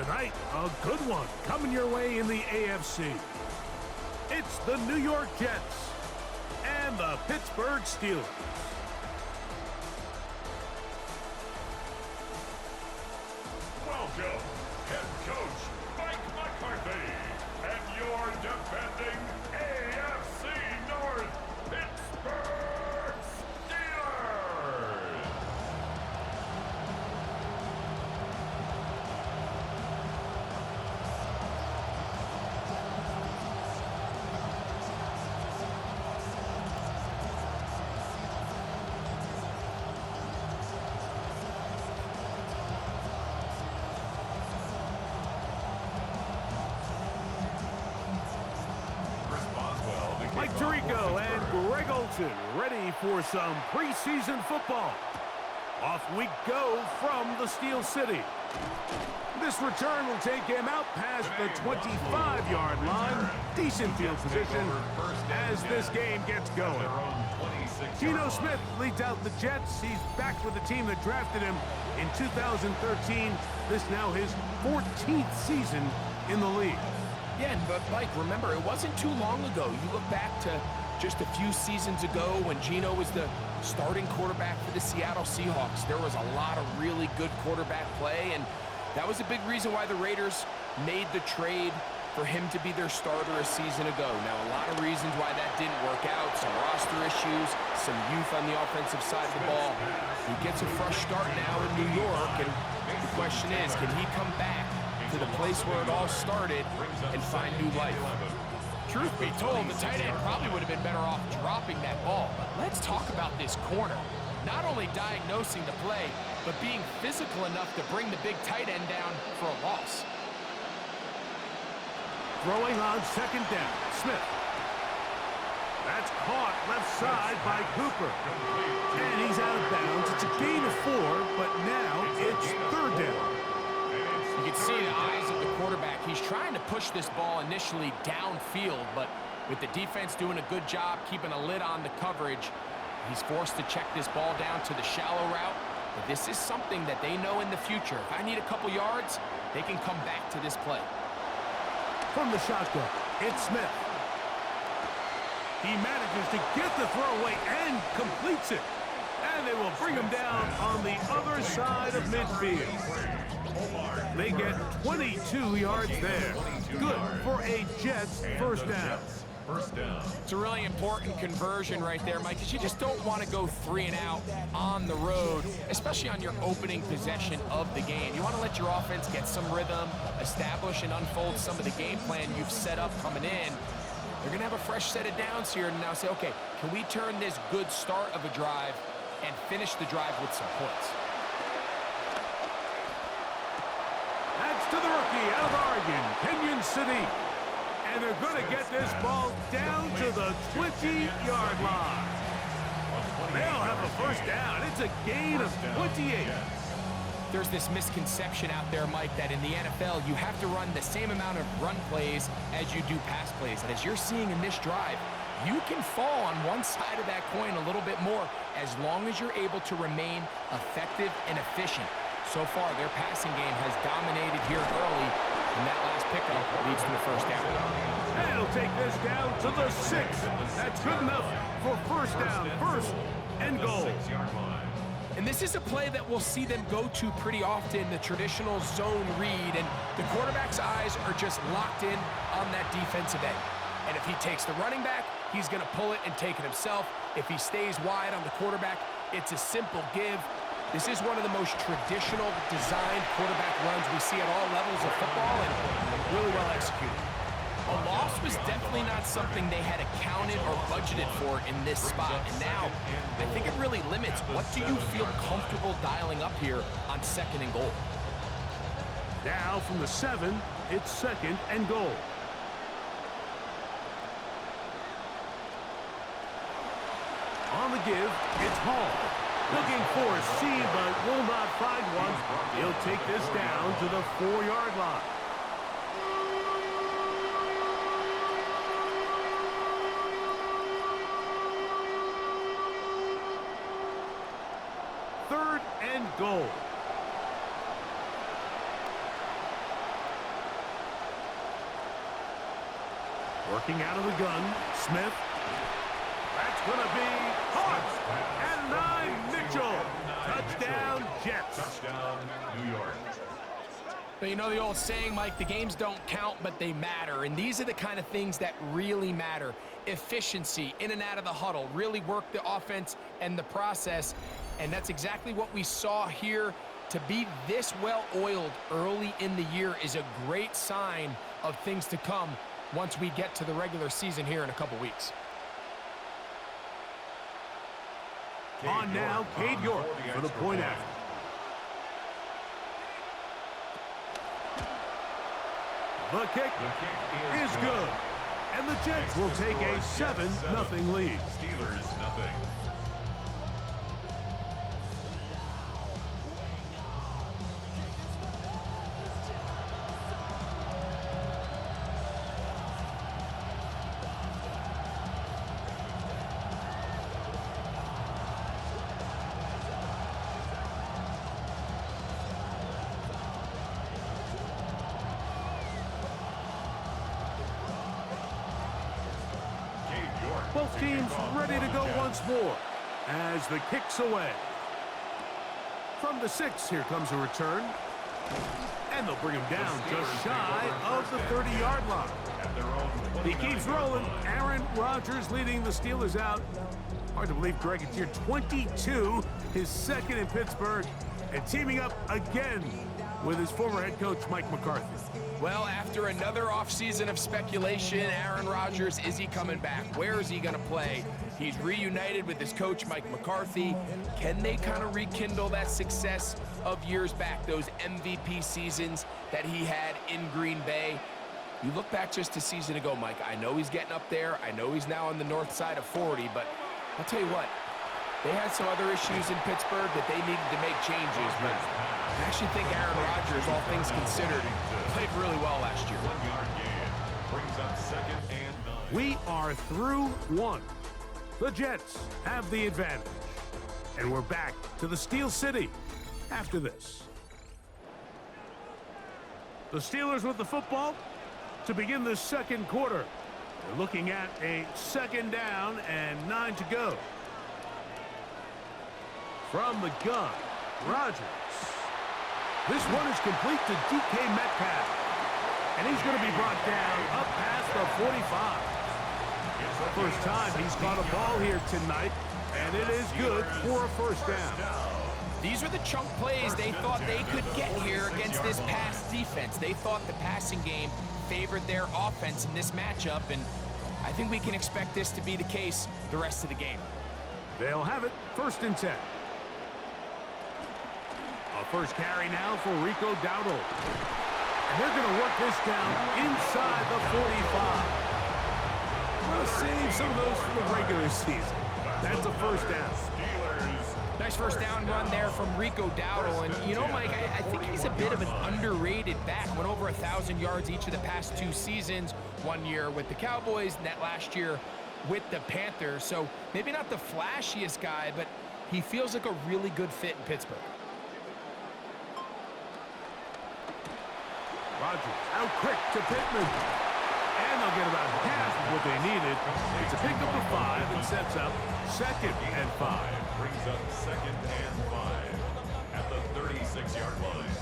Tonight, a good one coming your way in the AFC. It's the New York Jets and the Pittsburgh Steelers. Welcome, head coach Mike McCarthy and your defending AFC North Pittsburgh Steelers. Mike Tirico and Greg Olson ready for some preseason football. Off we go from the Steel City. This return will take him out past the 25-yard line. Decent field position as this game gets going. Geno Smith leads out the Jets. He's back with the team that drafted him in 2013. This now his 14th season in the league. Yeah, but Mike, remember, it wasn't too long ago. You look back to just a few seasons ago when Geno was the starting quarterback for the Seattle Seahawks. There was a lot of really good quarterback play, and that was a big reason why the Raiders made the trade for him to be their starter a season ago. Now, a lot of reasons why that didn't work out. Some roster issues, some youth on the offensive side of the ball. He gets a fresh start now in New York, and the question is, can he come back to the place where it all started and find new life? Truth be told, the tight end probably would have been better off dropping that ball. But let's talk about this corner. Not only diagnosing the play, but being physical enough to bring the big tight end down for a loss. Throwing on second down, Smith. That's caught left side by Cooper. And he's out of bounds. It's a gain of 4, but now it's third down. You can see the eyes of the quarterback. He's trying to push this ball initially downfield, but with the defense doing a good job keeping a lid on the coverage, he's forced to check this ball down to the shallow route. But this is something that they know in the future. If I need a couple yards, they can come back to this play. From the shotgun, it's Smith. He manages to get the throw away and completes it. And they will bring him down on the other side of midfield. They get 22 yards there. Good for a Jets first down. It's a really important conversion right there, Mike, because you just don't want to go 3 and out on the road, especially on your opening possession of the game. You want to let your offense get some rhythm, establish and unfold some of the game plan you've set up coming in. They're going to have a fresh set of downs here and now say, okay, can we turn this good start of a drive and finish the drive with some points? That's to the rookie out of Oregon, Kenyon City. And they're going to get this ball down to the 20-yard line. They'll have a first down. It's a gain of 28. There's this misconception out there, Mike, that in the NFL, you have to run the same amount of run plays as you do pass plays. And as you're seeing in this drive, you can fall on one side of that coin a little bit more as long as you're able to remain effective and efficient. So far, their passing game has dominated here early, and that last pickup leads to the first down. And it'll take this down to the 6. That's good enough for first down, first and goal. And this is a play that we'll see them go to pretty often, the traditional zone read, and the quarterback's eyes are just locked in on that defensive end. And if he takes the running back, he's going to pull it and take it himself. If he stays wide on the quarterback, it's a simple give. This is one of the most traditional designed quarterback runs we see at all levels of football, and really well executed. A loss was definitely not something they had accounted or budgeted for in this spot, and now I think it really limits what do you feel comfortable dialing up here on second and goal. Now from the 7, it's second and goal. On the give, it's Hall. Looking for a seam, but will not find one. He'll take this down to the 4-yard line. Third and goal. Working out of the gun, Smith. That's going to be caught. And 9, Mitchell. Touchdown, Jets. Touchdown, New York. But you know the old saying, Mike, the games don't count, but they matter. And these are the kind of things that really matter. Efficiency, in and out of the huddle, really work the offense and the process. And that's exactly what we saw here. To be this well-oiled early in the year is a great sign of things to come once we get to the regular season here in a couple weeks. On now, Cade York for the point after. The kick is good. And the Jets will take a 7-0 lead. Steelers, nothing. Both teams ready to go once more as the kick's away. From the 6, here comes a return. And they'll bring him down just shy of the 30-yard line. He keeps rolling. Aaron Rodgers leading the Steelers out. Hard to believe, Greg, it's year 22, his second in Pittsburgh, and teaming up again with his former head coach, Mike McCarthy. Well, after another offseason of speculation, Aaron Rodgers, is he coming back? Where is he going to play? He's reunited with his coach, Mike McCarthy. Can they kind of rekindle that success of years back, those MVP seasons that he had in Green Bay? You look back just a season ago, Mike. I know he's getting up there. I know he's now on the north side of 40, but I'll tell you what. They had some other issues in Pittsburgh that they needed to make changes, but I actually think Aaron Rodgers, all things considered, played really well last year. 1-yard gain brings up 2nd and 9. We are through 1. The Jets have the advantage. And we're back to the Steel City after this. The Steelers with the football to begin the second quarter. They're looking at a 2nd down and 9 to go. From the gun, Rodgers. This one is complete to DK Metcalf. And he's going to be brought down up past the 45. First time he's caught a ball here tonight, and it is good for a first down. These are the chunk plays they thought they could get here against this pass defense. They thought the passing game favored their offense in this matchup, and I think we can expect this to be the case the rest of the game. They'll have it 1st and 10. A first carry now for Rico Dowdle. And they're going to work this down inside the 45. We'll save some of those for the regular season. That's a first down. Nice first down run there from Rico Dowdle. And, you know, Mike, I think he's a bit of an underrated back. Went over 1,000 yards each of the past 2 seasons. 1 year with the Cowboys, and that last year with the Panthers. So maybe not the flashiest guy, but he feels like a really good fit in Pittsburgh. Rodgers out quick to Pittman. And they'll get about half of what they needed. It's a pickup of 5 and sets up 2nd and 5. Brings up 2nd and 5 at the 36-yard line.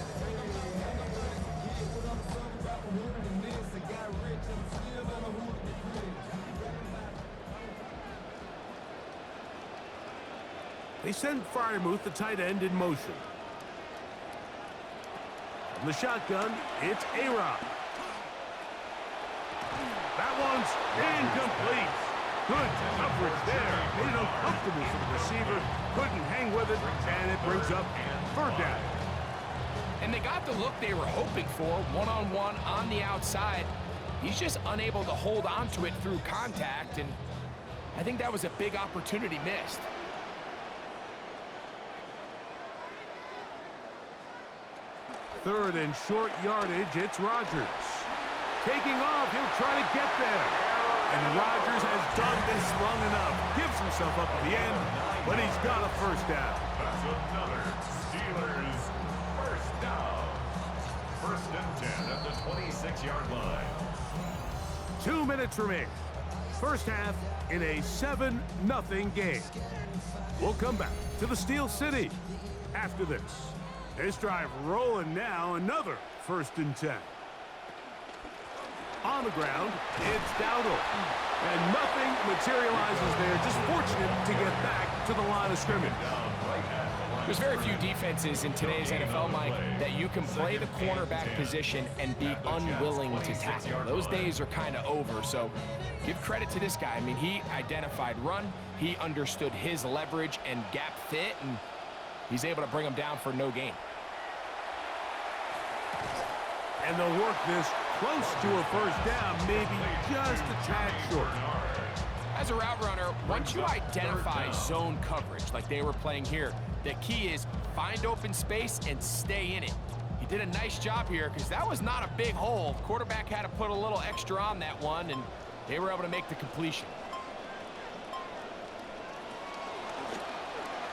They send Freiermuth, the tight end, in motion. From the shotgun, it's A-Rod. That one's incomplete. Good coverage there. Made it uncomfortable for the receiver. Couldn't hang with it, and it brings up 3rd down. And they got the look they were hoping for, one-on-one on the outside. He's just unable to hold on to it through contact, and I think that was a big opportunity missed. Third and short yardage, it's Rodgers. Taking off, he'll try to get there. And Rodgers has done this long enough. Gives himself up at the end, but he's got a first down. That's another Steelers first down. 1st and 10 at the 26-yard line. 2 minutes remain. First half in a 7-0 game. We'll come back to the Steel City after this. This drive rolling now, another 1st and 10. On the ground, it's Dowdle. And nothing materializes there. Just fortunate to get back to the line of scrimmage. There's very few defenses in today's NFL, Mike, that you can play the cornerback position and be unwilling to tackle. Those days are kind of over, so give credit to this guy. I mean, he identified run, he understood his leverage and gap fit, and he's able to bring him down for no gain. And they'll work this close to a 1st down, maybe just a tad short. As a route runner, once you identify zone coverage like they were playing here, the key is find open space and stay in it. He did a nice job here because that was not a big hole. Quarterback had to put a little extra on that one, and they were able to make the completion.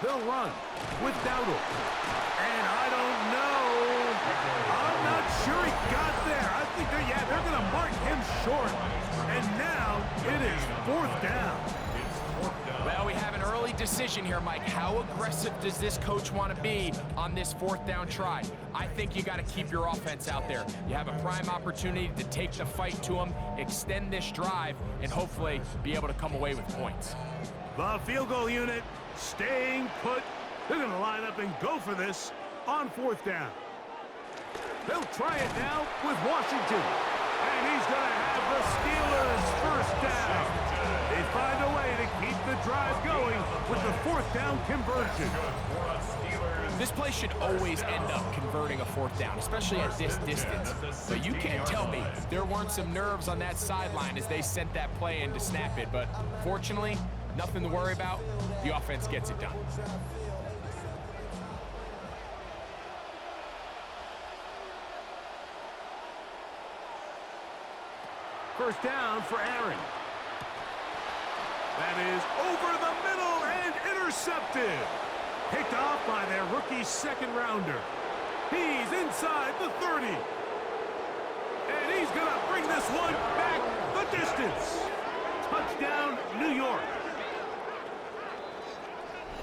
They'll run with Dowdle. And I don't know. I'm not sure he got there. I think they're going to mark him short. And now it is 4th down. Well, we have an early decision here, Mike. How aggressive does this coach want to be on this 4th down try? I think you got to keep your offense out there. You have a prime opportunity to take the fight to them, extend this drive, and hopefully be able to come away with points. The field goal unit staying put. They're going to line up and go for this on 4th down. They'll try it now with Washington. And he's going to have the Steelers 1st down. They find a way to keep the drive going with the 4th down conversion. This play should always end up converting a 4th down, especially at this distance. But you can't tell me there weren't some nerves on that sideline as they sent that play in to snap it. But fortunately, nothing to worry about. The offense gets it done. First down for Aaron. That is over the middle and intercepted. Picked off by their rookie 2nd rounder. He's inside the 30. And he's going to bring this one back the distance. Touchdown, New York.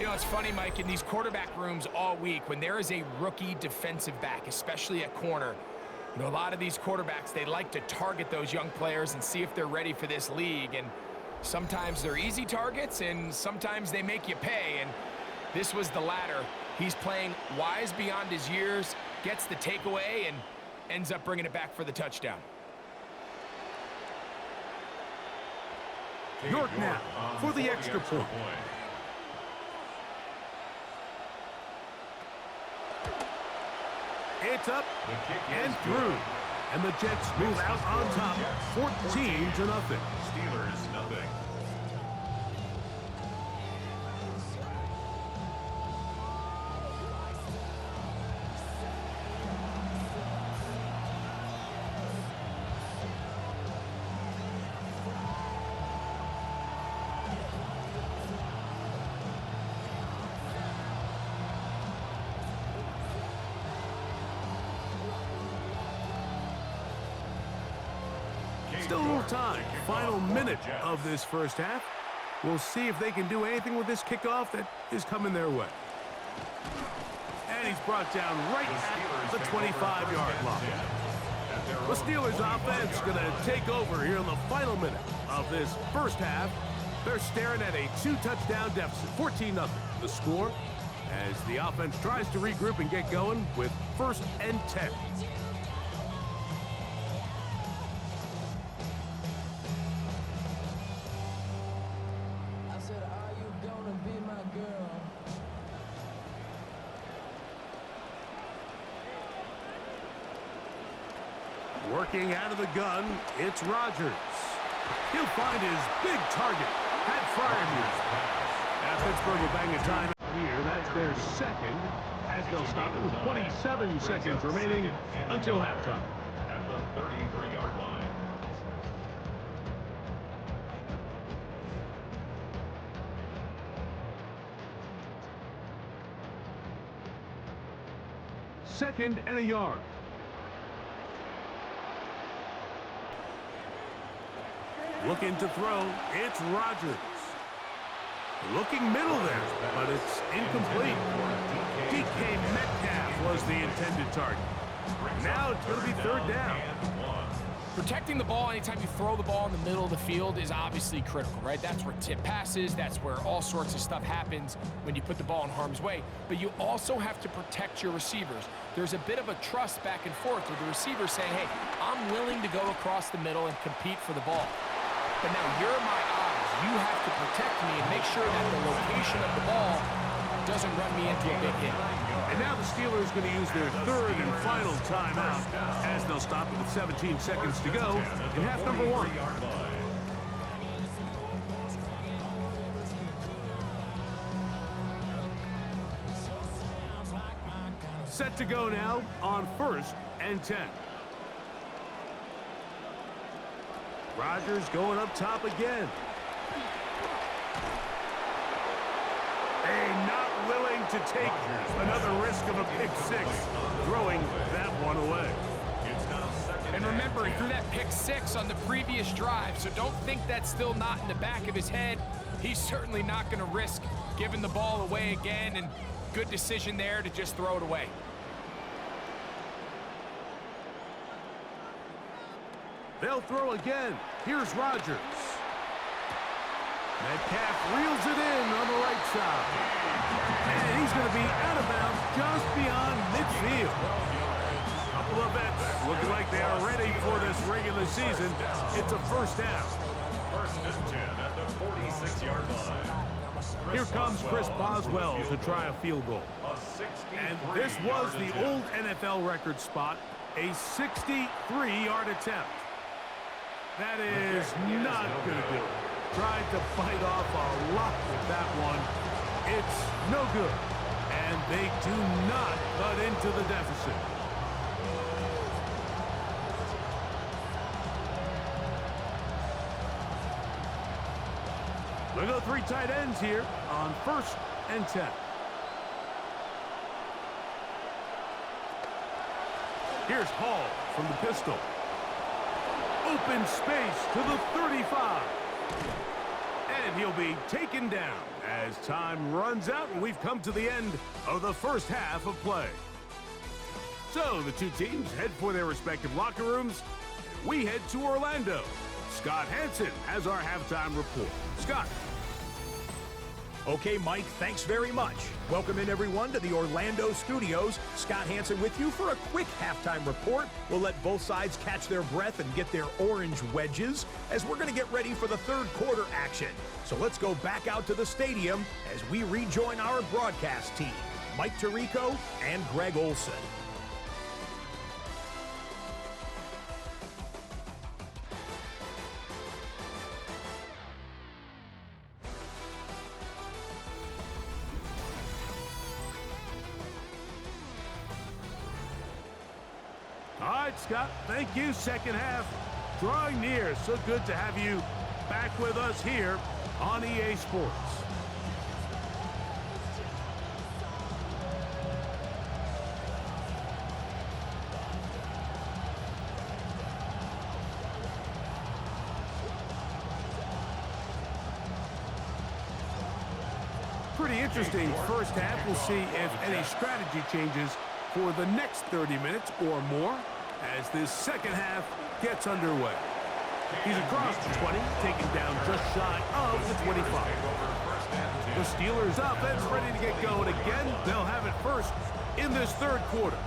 You know, it's funny, Mike, in these quarterback rooms all week, when there is a rookie defensive back, especially at corner, you know, a lot of these quarterbacks, they like to target those young players and see if they're ready for this league. And sometimes they're easy targets, and sometimes they make you pay. And this was the latter. He's playing wise beyond his years, gets the takeaway, and ends up bringing it back for the touchdown. York now for the extra point. It's up and through. And the Jets move out on top, 14-0. Steelers, nothing. Still a little time. Final minute of this first half. We'll see if they can do anything with this kickoff that is coming their way. And he's brought down right at the 25-yard line. The Steelers offense going to take over here in the final minute of this first half. They're staring at a 2-touchdown deficit, 14-0. The score as the offense tries to regroup and get going with 1st and 10. Working out of the gun, it's Rodgers. He'll find his big target at Fryermuth. Now Pittsburgh will bang a time here. That's their 2nd, as they'll stop it with 27 seconds remaining until halftime. At the 33-yard line. Second and a yard. Looking to throw, it's Rodgers. Looking middle there, but it's incomplete. DK Metcalf was the intended target. Now it's going to be third down. Protecting the ball anytime you throw the ball in the middle of the field is obviously critical, right? That's where tip passes, that's where all sorts of stuff happens when you put the ball in harm's way. But you also have to protect your receivers. There's a bit of a trust back and forth with the receiver saying, hey, I'm willing to go across the middle and compete for the ball. But now you're my eyes. You have to protect me and make sure that the location of the ball doesn't run me into a big hit. And now the Steelers going to use their third and final timeout as they'll stop it with 17 seconds to go in half number 1. Set to go now on 1st and 10. Rodgers going up top again. Not willing to take another risk of a pick six, throwing that one away. And remember, he threw that pick six on the previous drive, so don't think that's still not in the back of his head. He's certainly not going to risk giving the ball away again, and good decision there to just throw it away. They'll throw again. Here's Rodgers. Metcalf reels it in on the right side. And he's going to be out of bounds just beyond midfield. Couple of vets looking like they are ready for this regular season. It's a first down. 1st and 10 at the 46-yard line. Here comes Chris Boswell to try a field goal. And this was the old NFL record spot, a 63-yard attempt. That is not going to do it. Tried to bite off a lot with that one. It's no good. And they do not cut into the deficit. We'll go 3 tight ends here on 1st and 10. Here's Hall from the pistol. Open space to the 35. And he'll be taken down as time runs out and we've come to the end of the first half of play. So the two teams head for their respective locker rooms. We head to Orlando. Scott Hansen has our halftime report. Scott. Okay, Mike, thanks very much. Welcome in, everyone, to the Orlando studios. Scott Hansen with you for a quick halftime report. We'll let both sides catch their breath and get their orange wedges as we're going to get ready for the third quarter action. So let's go back out to the stadium as we rejoin our broadcast team, Mike Tirico and Greg Olson. All right, Scott, thank you. Second half drawing near. So good to have you back with us here on EA Sports. Pretty interesting first half. We'll see if any strategy changes for the next 30 minutes or more as this second half gets underway. He's across the 20, taken down just shy of the 25. The Steelers offense ready to get going again. They'll have it first in this third quarter.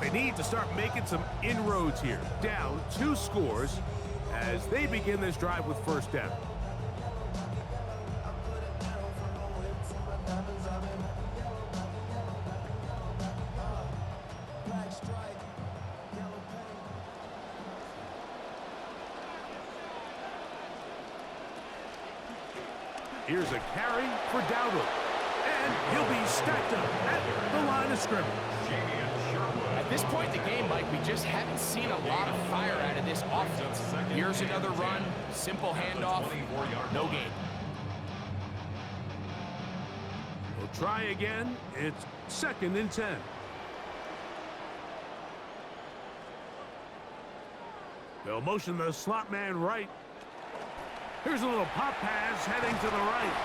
They need to start making some inroads here. Down 2 scores as they begin this drive with first down. Here's a carry for Dowdle. And he'll be stacked up at the line of scrimmage. At this point in the game, Mike, we just haven't seen a lot of fire out of this offense. Here's another run, simple handoff, no gain. We'll try again. It's 2nd and 10. They'll motion the slot man right. Here's a little pop pass heading to the right.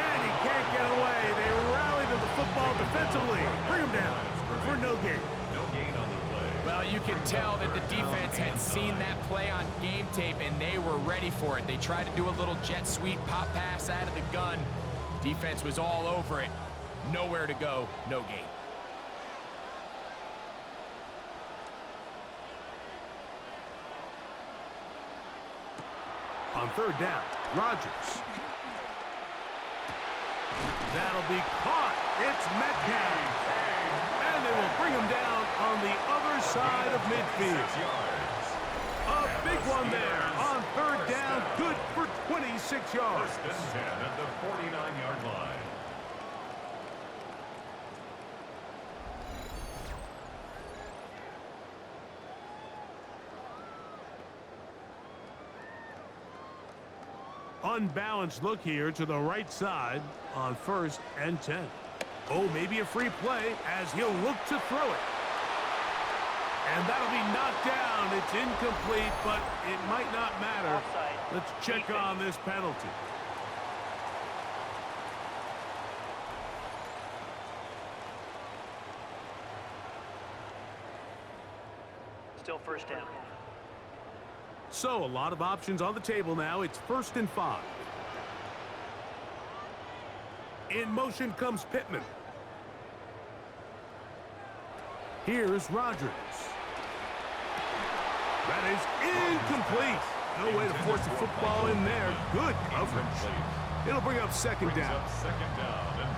And he can't get away. They rally to the football defensively. Bring him down for no gain. No gain on the play. Well, you can tell that the defense had seen that play on game tape, and they were ready for it. They tried to do a little jet sweep pop pass out of the gun. Defense was all over it. Nowhere to go, no gain. On third down, Rodgers. That'll be caught. It's Metcalf. And they will bring him down on the other side of midfield. A big one there on third down. Good for 26 yards. First and 10 at the 49-yard line. Unbalanced look here to the right side on first and 10. Oh, maybe a free play as he'll look to throw it. And that'll be knocked down. It's incomplete, but it might not matter. Let's check on this penalty. Still first down. So, a lot of options on the table now. It's 1st and 5. In motion comes Pittman. Here's Rodgers. That is incomplete. No way to force the football in there. Good coverage. It'll bring up second down.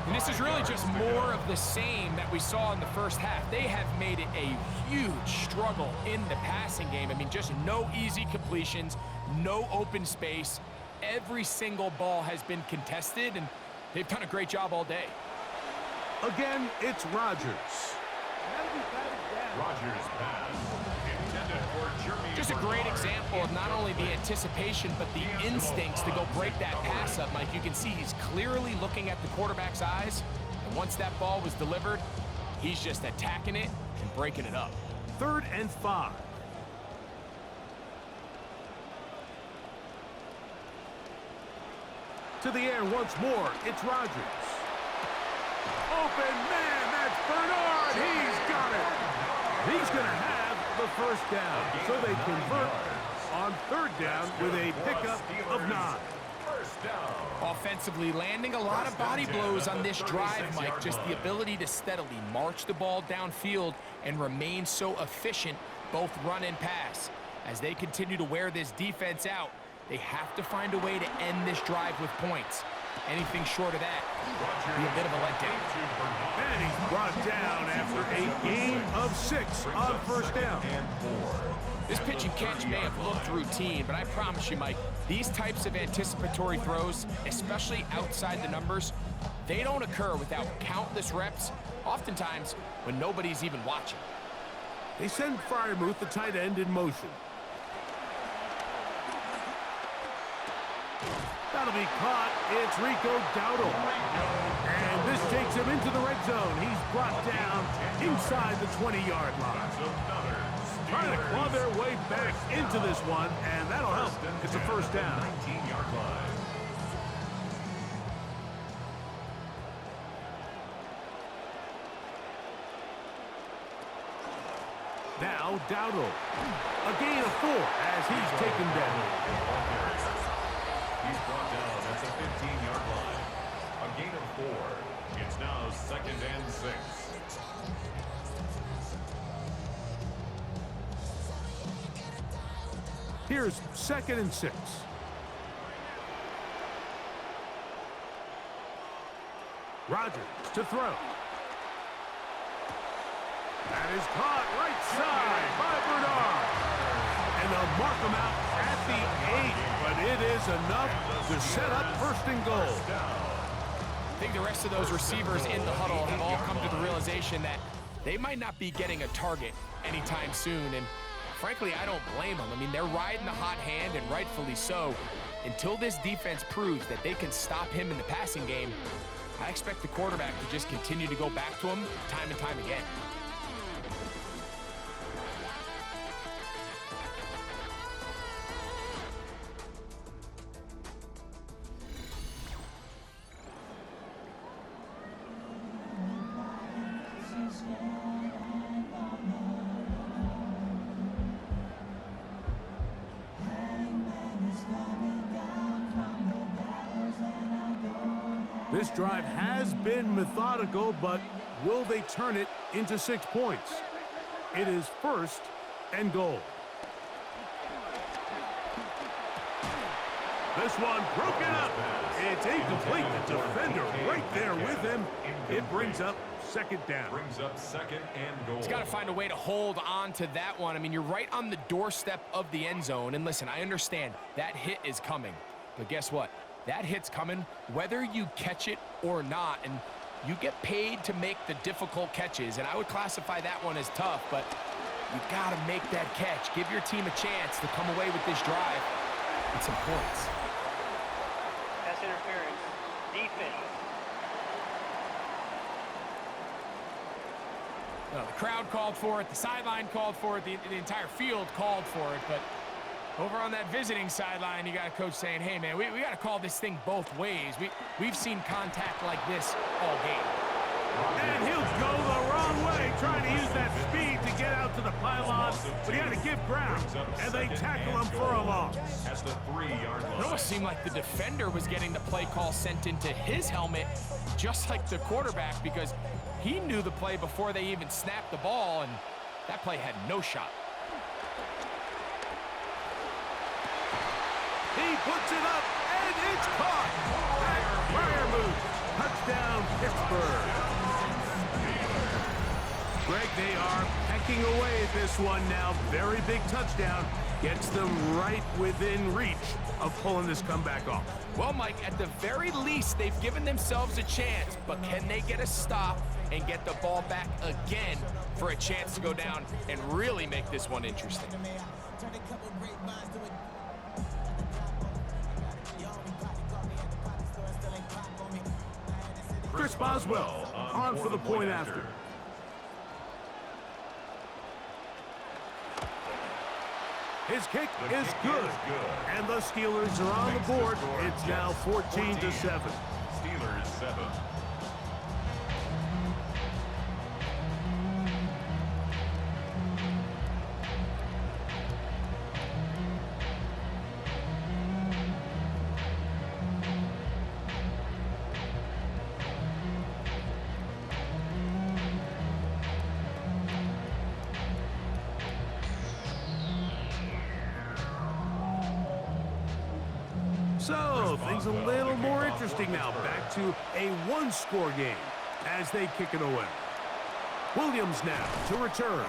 And this is really just more of the same that we saw in the first half. They have made it a huge struggle in the passing game. I mean, just no easy completions, no open space. Every single ball has been contested, and they've done a great job all day. Again, it's Rodgers. Rodgers pass. Intended for Jeremy. Just a great example of not only the anticipation, but the instincts to go break that pass up, Mike. You can see he's clearly looking at the quarterback's eyes, and once that ball was delivered, he's just attacking it and breaking it up. 3rd and 5. To the air once more, it's Rodgers. Open man, that's Bernard. He's got it. He's going to have the first down. So they convert on third down with a pickup of 9. Offensively, landing a lot of body blows on this drive, Mike. Just the ability to steadily march the ball downfield and remain so efficient, both run and pass. As they continue to wear this defense out, they have to find a way to end this drive with points. Anything short of that would be a bit of a letdown. And he's brought down after a gain of 6 on first down. This pitch and catch may have looked routine, but I promise you, Mike, these types of anticipatory throws, especially outside the numbers, they don't occur without countless reps, oftentimes when nobody's even watching. They send Freiermuth, the tight end, in motion. That'll be caught. It's Rico Dowdle. And this takes him into the red zone. He's brought down inside the 20-yard line. Trying to claw their way back into this one, and that'll help. It's a first down. 19-yard line. Now Dowdle. A gain of 4 as he's taken down. He's brought down at the 15-yard line. A gain of 4. It's now 2nd and 6. Here's 2nd and 6. Rodgers to throw. That is caught right side by Bernard. And they'll mark him out at the 8, but it is enough to set up 1st and goal. I think the rest of those receivers in the huddle have all come to the realization that they might not be getting a target anytime soon, and frankly, I don't blame them. I mean, they're riding the hot hand, and rightfully so. Until this defense proves that they can stop him in the passing game, I expect the quarterback to just continue to go back to him time and time again. This drive has been methodical, but will they turn it into 6 points? It is 1st and goal. This one broken up. It's incomplete. The defender right there with him. It brings up 2nd down. Brings up 2nd and goal. He's got to find a way to hold on to that one. I mean, you're right on the doorstep of the end zone. And listen, I understand that hit is coming. But guess what? That hit's coming whether you catch it or not. And you get paid to make the difficult catches. And I would classify that one as tough, but you got to make that catch. Give your team a chance to come away with this drive with some points. Pass interference. Defense. Well, the crowd called for it, the sideline called for it, the entire field called for it, but over on that visiting sideline, you got a coach saying, hey, man, we got to call this thing both ways. We've seen contact like this all game. And he'll go the wrong way, trying to use that speed to get out to the pylon, but he had to give ground, and they tackle him for a loss. At the 3-yard line. It almost seemed like the defender was getting the play call sent into his helmet, just like the quarterback, because he knew the play before they even snapped the ball, and that play had no shot. He puts it up, and it's caught. Fire move. Touchdown, Pittsburgh. Greg, they are pecking away at this one now. Very big touchdown. Gets them right within reach of pulling this comeback off. Well, Mike, at the very least, they've given themselves a chance, but can they get a stop and get the ball back again for a chance to go down and really make this one interesting? Chris Boswell on for the point after. His kick is good. And the Steelers are on the board. It's now 14-7. Steelers 7. So, things a little more interesting now. Back to a one-score game as they kick it away. Williams now to return.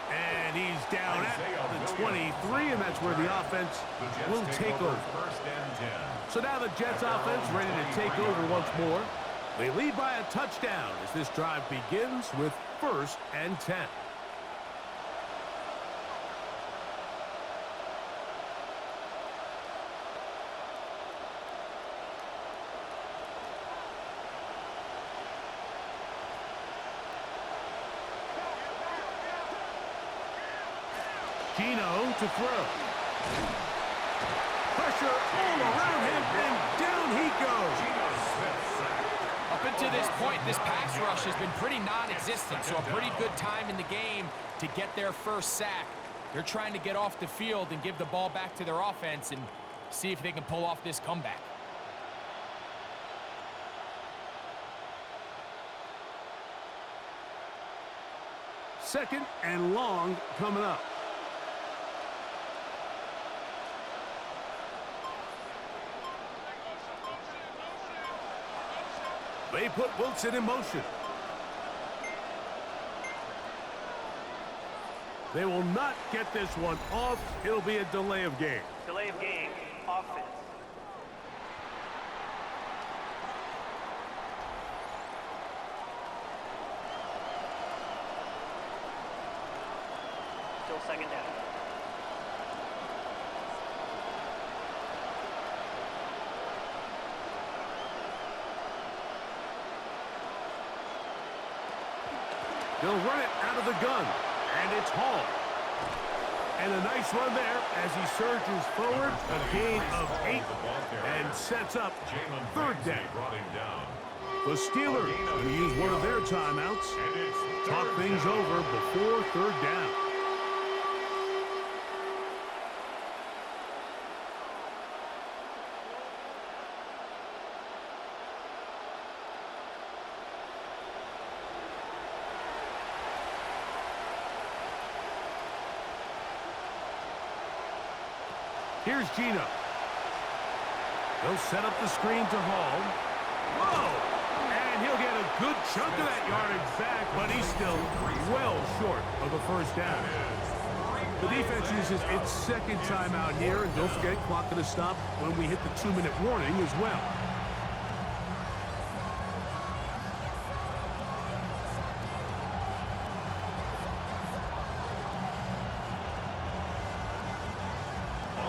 And he's down at the 23, and that's where the offense will take over. So now the Jets offense ready to take over once more. They lead by a touchdown as this drive begins with 1st and 10. Gino to throw. Pressure all around him, and down he goes. Up until this point, this pass rush has been pretty non-existent, so a pretty good time in the game to get their first sack. They're trying to get off the field and give the ball back to their offense and see if they can pull off this comeback. Second and long coming up. They put Wilson in motion. They will not get this one off. It'll be a delay of game. Delay of game. Offense. Still 2nd down. They'll run it out of the gun, and it's Hall. And a nice run there as he surges forward, a gain of 8, and sets up 3rd down. The Steelers going to use one of their timeouts, talk things over before 3rd down. Here's Gino. He'll set up the screen to Hall. Whoa! And he'll get a good chunk of that yardage back, but he's still well short of the first down. The defense uses its second timeout here, and don't forget, clock going to stop when we hit the 2-minute warning as well.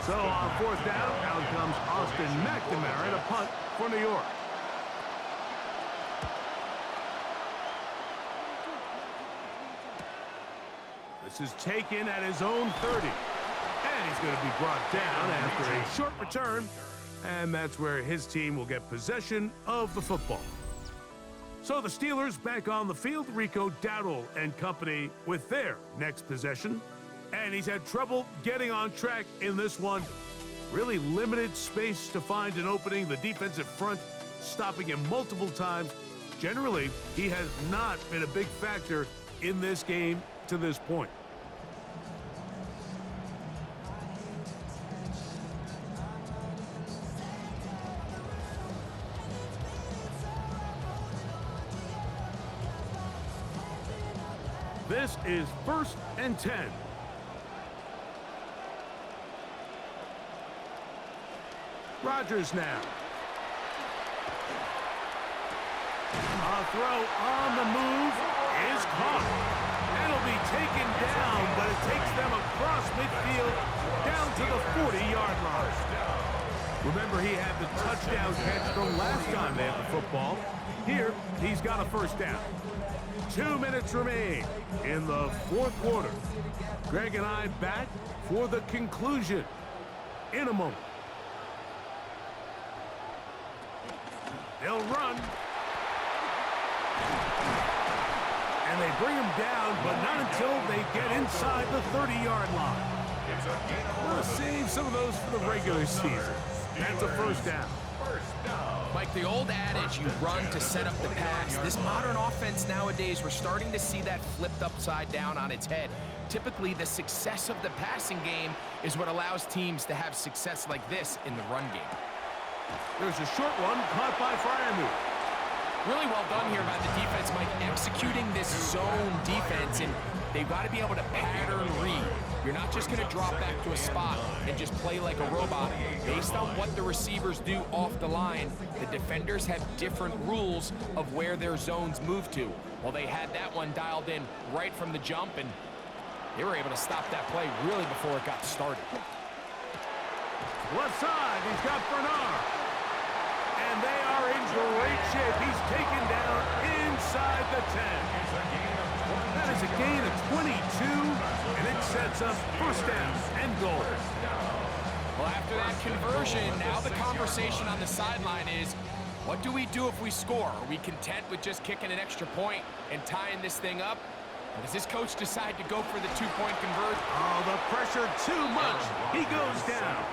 So on fourth down, out comes Austin McNamara to punt for New York. This is taken at his own 30. And he's going to be brought down after a short return. And that's where his team will get possession of the football. So the Steelers back on the field. Rico Dowdle and company with their next possession. And he's had trouble getting on track in this one. Really limited space to find an opening. The defensive front stopping him multiple times. Generally, he has not been a big factor in this game to this point. This is 1st and 10. Rodgers now. A throw on the move is caught. It'll be taken down, but it takes them across midfield down to the 40-yard line. Remember, he had the touchdown catch from last time they had the football. Here, he's got a first down. 2 minutes remain in the fourth quarter. Greg and I back for the conclusion in a moment. They'll run. And they bring him down, but not until they get inside the 30-yard line. We'll save some of those for the regular season. That's a first down. Like the old adage, you run to set up the pass. This modern offense nowadays, we're starting to see that flipped upside down on its head. Typically, the success of the passing game is what allows teams to have success like this in the run game. There's a short one caught by Freiermuth. Really well done here by the defense, Mike, executing this zone defense, and they've got to be able to pattern read. You're not just going to drop back to a spot and just play like a robot. Based on what the receivers do off the line, the defenders have different rules of where their zones move to. Well, they had that one dialed in right from the jump, and they were able to stop that play really before it got started. Left side, he's got Bernard. And they are in great shape. He's taken down inside the 10. That is a gain of 22, and it sets up first down and goal. Well, after that conversion, now the conversation on the sideline is, what do we do if we score? Are we content with just kicking an extra point and tying this thing up? Or does this coach decide to go for the two-point conversion? Oh, the pressure too much. He goes down.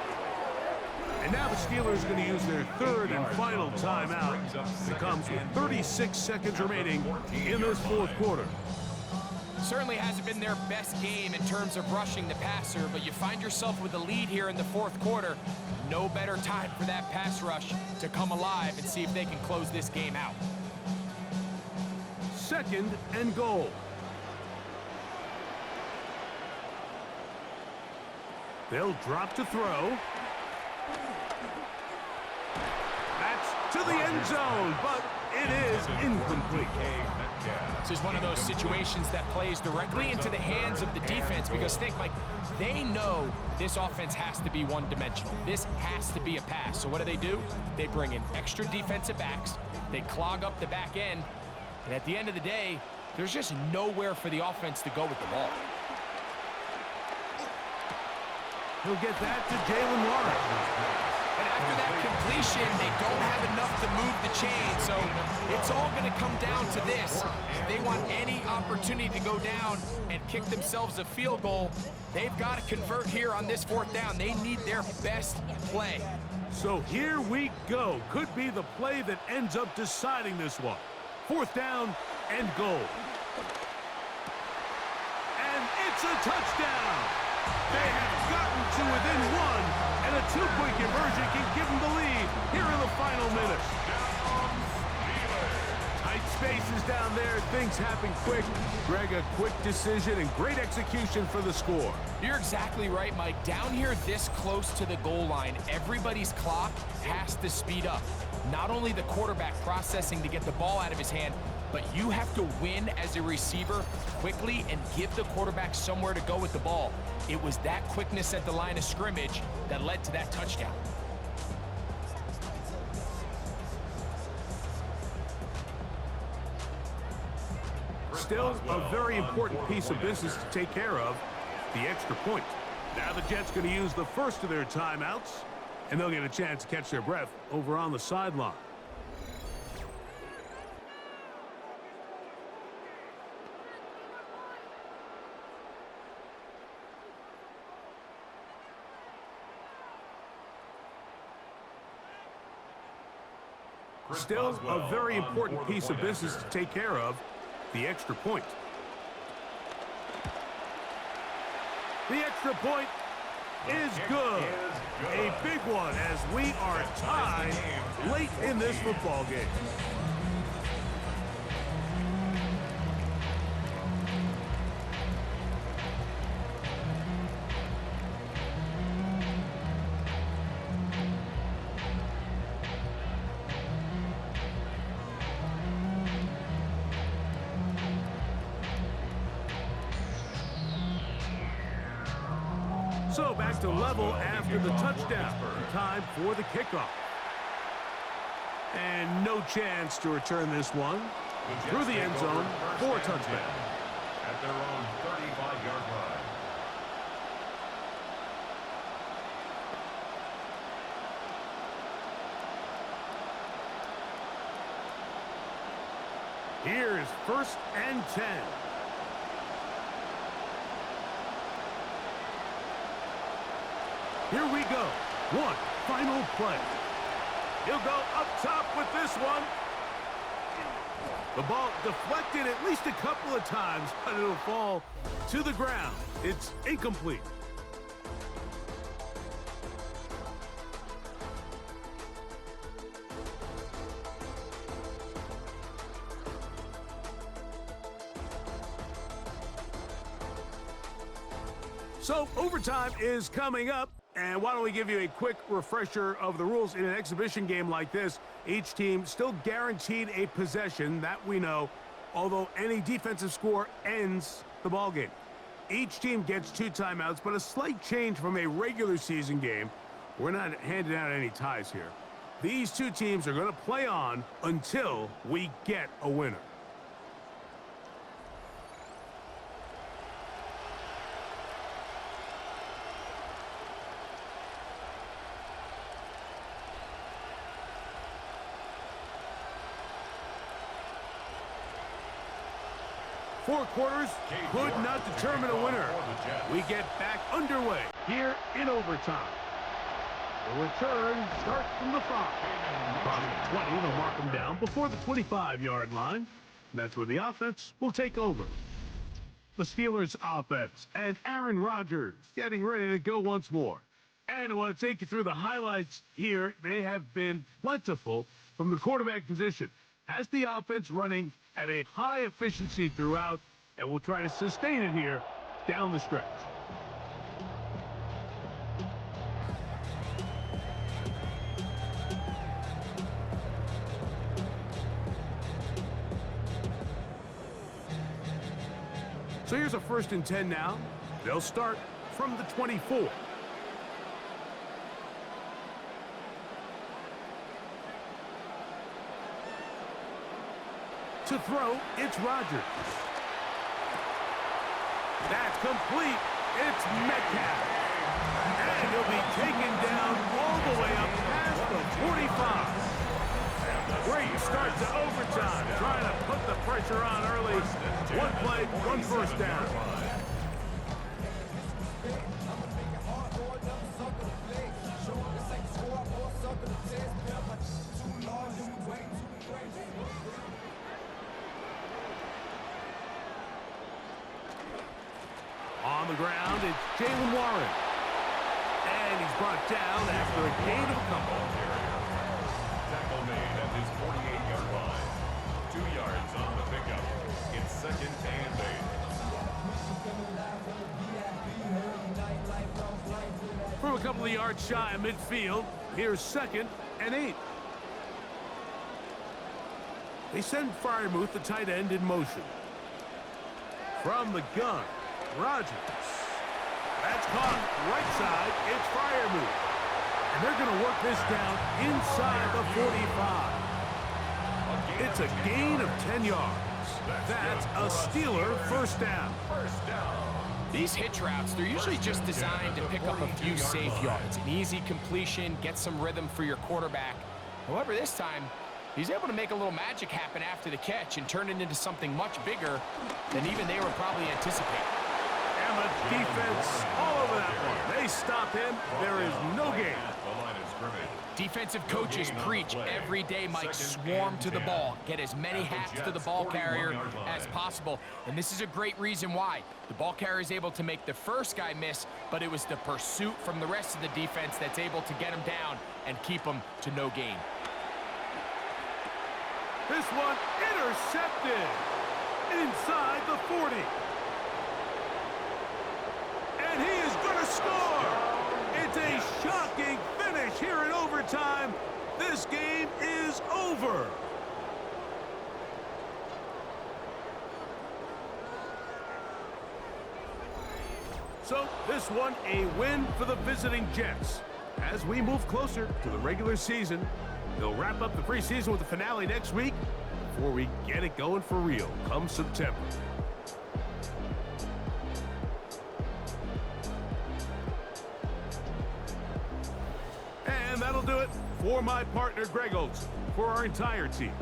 And now the Steelers are going to use their third and final timeout. It comes with 36 seconds remaining in this fourth quarter. Certainly hasn't been their best game in terms of rushing the passer, but you find yourself with a lead here in the fourth quarter. No better time for that pass rush to come alive and see if they can close this game out. 2nd and goal. They'll drop to throw. That's to the end zone, but it is incomplete. This is one of those situations that plays directly into the hands of the defense, because think, like, they know this offense has to be one-dimensional. This has to be a pass. So what do? They bring in extra defensive backs. They clog up the back end. And at the end of the day, there's just nowhere for the offense to go with the ball. He'll get that to Jalen Warren. And after that completion, they don't have enough to move the chain. So it's all going to come down to this. If they want any opportunity to go down and kick themselves a field goal, they've got to convert here on this fourth down. They need their best play. So here we go. Could be the play that ends up deciding this one. 4th down and goal. And it's a touchdown. They have gotten to within 1, and a two-point conversion can give them the lead here in the final minutes. Tight spaces down there. Things happen quick. Greg, a quick decision and great execution for the score. You're exactly right, Mike. Down here this close to the goal line, everybody's clock has to speed up. Not only the quarterback processing to get the ball out of his hand, but you have to win as a receiver quickly and give the quarterback somewhere to go with the ball. It was that quickness at the line of scrimmage that led to that touchdown. Still a very important piece of business to take care of, the extra point. Now the Jets going to use the first of their timeouts, and they'll get a chance to catch their breath over on the sideline. Still a very important piece of business to take care of, the extra point. The extra point is good. A big one as we are tied late in this football game. So back to level after the touchdown. Time for the kickoff. And no chance to return this one. Through the end zone for a touchdown. At their own 35-yard line. Here is 1st and 10. Here we go. One final play. He'll go up top with this one. The ball deflected at least a couple of times, but it'll fall to the ground. It's incomplete. So overtime is coming up. And why don't we give you a quick refresher of the rules in an exhibition game like this. Each team still guaranteed a possession, that we know, although any defensive score ends the ballgame. Each team gets 2 timeouts, but a slight change from a regular season game. We're not handing out any ties here. These 2 teams are going to play on until we get a winner. Four quarters could not determine a winner. We get back underway here in overtime. The return starts from the 5. Across the 20, they'll mark them down before the 25-yard line. That's where the offense will take over. The Steelers offense and Aaron Rodgers getting ready to go once more. And I want to take you through the highlights here. They have been plentiful from the quarterback position. Has the offense running at a high efficiency throughout, and we'll try to sustain it here down the stretch. So here's a 1st and 10 now. They'll start from the 24. To throw, it's Rodgers. That's complete. It's Metcalf. And he'll be taken down all the way up past the 45. Great start to overtime. Trying to put the pressure on early. One play, 1 first down. On the ground, it's Jalen Warren. And he's brought down after a gain of a couple. Tackle made at his 48-yard line. 2 yards on the pickup. It's second and 8. From a couple of yards shy of midfield, here's second and 8. They send Freiermuth, the tight end, in motion. From the gun, Rodgers. That's caught right side. It's Freiermuth. And they're going to work this down inside the 45. It's a gain of 10 yards. That's a Steeler first down. These hitch routes, they're usually just designed to pick up a few safe yards. An easy completion, get some rhythm for your quarterback. However, this time, he's able to make a little magic happen after the catch and turn it into something much bigger than even they were probably anticipating. And the defense all over that one. They stop him. There is no gain. Defensive coaches preach every day, Mike, swarm to the ball. Get as many hats to the ball carrier as possible. And this is a great reason why. The ball carrier is able to make the first guy miss, but it was the pursuit from the rest of the defense that's able to get him down and keep him to no gain. This one intercepted inside the 40. And he is going to score. It's a shocking finish here in overtime. This game is over. So this one a win for the visiting Jets. As we move closer to the regular season, they'll wrap up the preseason with the finale next week before we get it going for real come September. And that'll do it for my partner, Greg Olson, for our entire team.